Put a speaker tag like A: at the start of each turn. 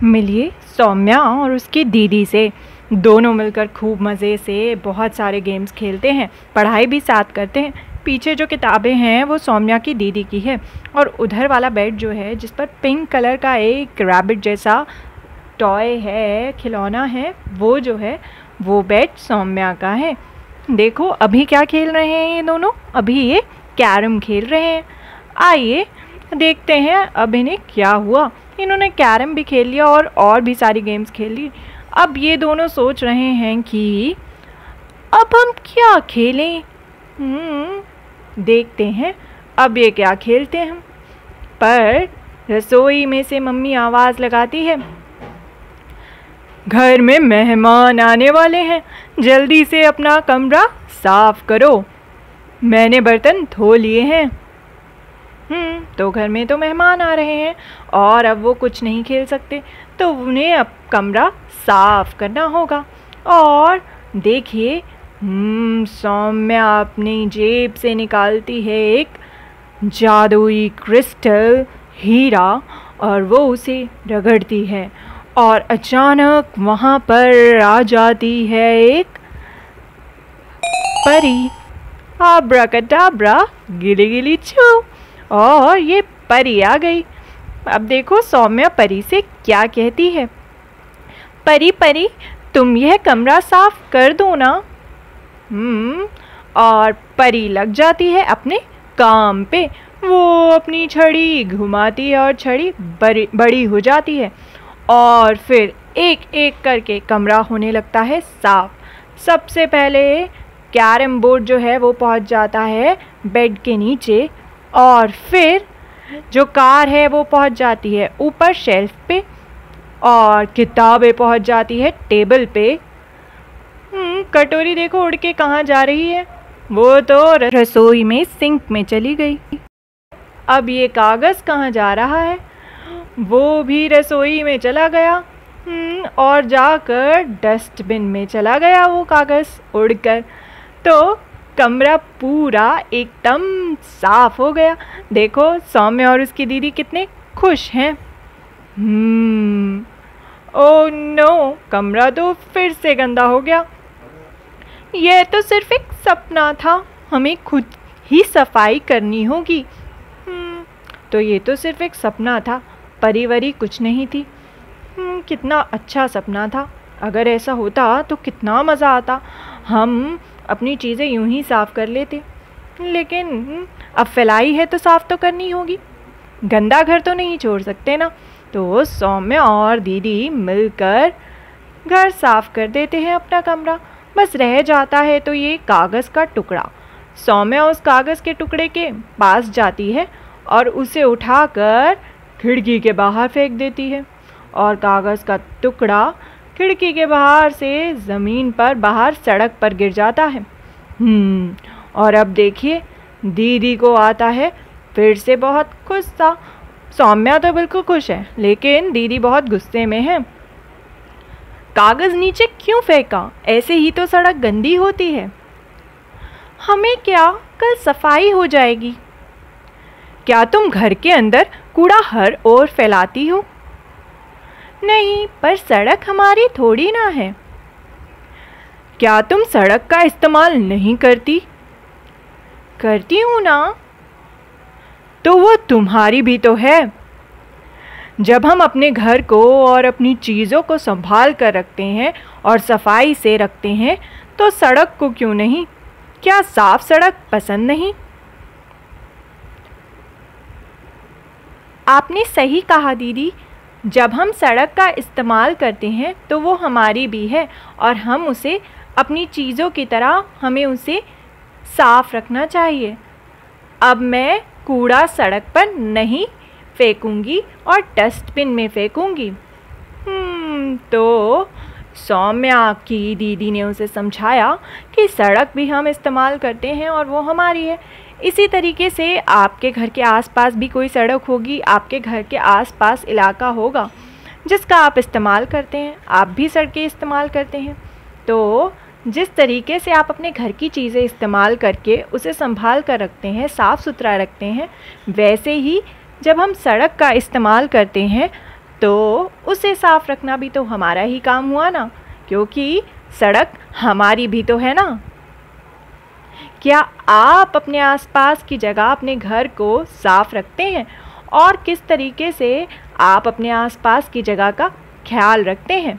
A: मिलिए सौम्या और उसकी दीदी से। दोनों मिलकर खूब मज़े से बहुत सारे गेम्स खेलते हैं, पढ़ाई भी साथ करते हैं। पीछे जो किताबें हैं वो सौम्या की दीदी की है, और उधर वाला बेड जो है जिस पर पिंक कलर का एक रैबिट जैसा टॉय है, खिलौना है, वो जो है वो बेड सौम्या का है। देखो अभी क्या खेल रहे हैं ये दोनों, अभी ये कैरम खेल रहे हैं। आइए देखते हैं अब इन्हें क्या हुआ। इन्होंने कैरम भी खेल लिया और भी सारी गेम्स खेल ली। अब ये दोनों सोच रहे हैं कि अब हम क्या खेलें। देखते हैं अब ये क्या खेलते हैं। पर रसोई में से मम्मी आवाज़ लगाती है, घर में मेहमान आने वाले हैं, जल्दी से अपना कमरा साफ करो, मैंने बर्तन धो लिए हैं। तो घर में तो मेहमान आ रहे हैं और अब वो कुछ नहीं खेल सकते, तो उन्हें अब कमरा साफ करना होगा। और देखिए सौम्या अपनी जेब से निकालती है एक जादुई क्रिस्टल हीरा और वो उसे रगड़ती है, और अचानक वहाँ पर आ जाती है एक परी। आब्राकडाब्रा गिली गिली छू, और ये परी आ गई। अब देखो सौम्या परी से क्या कहती है, परी परी तुम यह कमरा साफ कर दो ना। और परी लग जाती है अपने काम पे। वो अपनी छड़ी घुमाती है और छड़ी बड़ी हो जाती है, और फिर एक एक करके कमरा होने लगता है साफ। सबसे पहले कैरम बोर्ड जो है वो पहुंच जाता है बेड के नीचे, और फिर जो कार है वो पहुंच जाती है ऊपर शेल्फ पे, और किताबें पहुंच जाती है टेबल पे। कटोरी देखो उड़ के कहाँ जा रही है, वो तो रसोई में सिंक में चली गई। अब ये कागज़ कहाँ जा रहा है, वो भी रसोई में चला गया, और जाकर डस्टबिन में चला गया वो कागज़ उड़कर। तो कमरा पूरा एकदम साफ हो गया। देखो सौम्या और उसकी दीदी कितने खुश हैं। ओह नो, कमरा तो फिर से गंदा हो गया। यह तो सिर्फ एक सपना था, हमें खुद ही सफाई करनी होगी। तो ये तो सिर्फ एक सपना था, परिवरी कुछ नहीं थी। कितना अच्छा सपना था, अगर ऐसा होता तो कितना मज़ा आता। हम अपनी चीज़ें यूं ही साफ़ कर लेते, लेकिन अब फैलाई है तो साफ़ तो करनी होगी, गंदा घर तो नहीं छोड़ सकते ना। तो सौम्या और दीदी मिलकर घर साफ़ कर देते हैं अपना कमरा। बस रह जाता है तो ये कागज़ का टुकड़ा। सौम्या उस कागज़ के टुकड़े के पास जाती है और उसे उठाकर खिड़की के बाहर फेंक देती है, और कागज़ का टुकड़ा खिड़की के बाहर से ज़मीन पर बाहर सड़क पर गिर जाता है। और अब देखिए दीदी को आता है फिर से बहुत गुस्सा। सौम्या तो बिल्कुल खुश है, लेकिन दीदी बहुत गुस्से में है। कागज़ नीचे क्यों फेंका, ऐसे ही तो सड़क गंदी होती है। हमें क्या, कल सफाई हो जाएगी। क्या तुम घर के अंदर कूड़ा हर ओर फैलाती हो? नहीं, पर सड़क हमारी थोड़ी ना है। क्या तुम सड़क का इस्तेमाल नहीं करती? करती हूँ ना। तो वो तुम्हारी भी तो है। जब हम अपने घर को और अपनी चीज़ों को संभाल कर रखते हैं और सफाई से रखते हैं, तो सड़क को क्यों नहीं? क्या साफ सड़क पसंद नहीं? आपने सही कहा दीदी, जब हम सड़क का इस्तेमाल करते हैं तो वो हमारी भी है, और हम उसे अपनी चीज़ों की तरह हमें उसे साफ रखना चाहिए। अब मैं कूड़ा सड़क पर नहीं फेंकूंगी और डस्टबिन में फेंकूंगी। तो सौम्या की दीदी ने उसे समझाया कि सड़क भी हम इस्तेमाल करते हैं और वो हमारी है। इसी तरीके से आपके घर के आसपास भी कोई सड़क होगी, आपके घर के आसपास इलाका होगा जिसका आप इस्तेमाल करते हैं, आप भी सड़कें इस्तेमाल करते हैं। तो जिस तरीके से आप अपने घर की चीज़ें इस्तेमाल करके उसे संभाल कर रखते हैं, साफ़ सुथरा रखते हैं, वैसे ही जब हम सड़क का इस्तेमाल करते हैं तो उसे साफ रखना भी तो हमारा ही काम हुआ ना, क्योंकि सड़क हमारी भी तो है ना। क्या आप अपने आसपास की जगह, अपने घर को साफ रखते हैं? और किस तरीके से आप अपने आसपास की जगह का ख्याल रखते हैं?